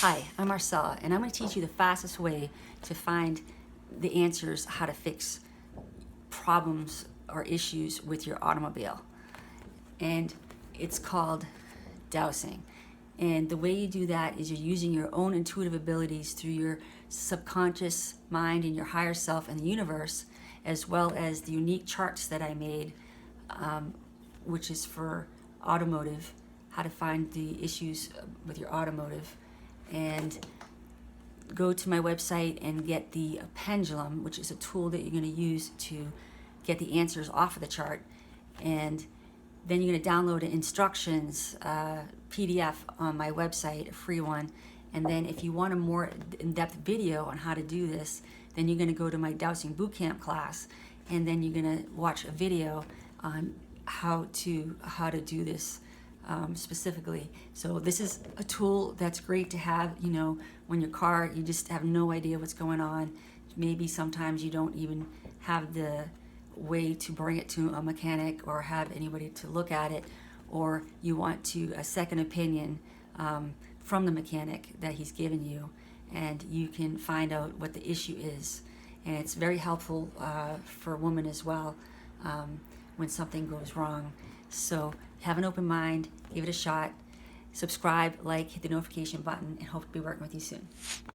Hi, I'm Marcella, and I'm going to teach you the fastest way to find the answers how to fix problems or issues with your automobile. And it's called dowsing. And the way you do that is you're using your own intuitive abilities through your subconscious mind and your higher self and the universe, as well as the unique charts that I made, which is for automotive, how to find the issues with your automotive. And go to my website and get the pendulum, which is a tool that you're going to use to get the answers off of the chart. And then you're going to download an instructions PDF on my website, a free one. And then if you want a more in-depth video on how to do this, then you're going to go to my Dowsing Bootcamp Class, and then you're going to watch a video on how to do this specifically. So this is a tool that's great to have, you know, when your car, you just have no idea what's going on. Maybe sometimes you don't even have the way to bring it to a mechanic or have anybody to look at it, or you want a second opinion from the mechanic that he's given you, and you can find out what the issue is. And it's very helpful for women as well when something goes wrong. So have an open mind, give it a shot, subscribe, like, hit the notification button, and hope to be working with you soon.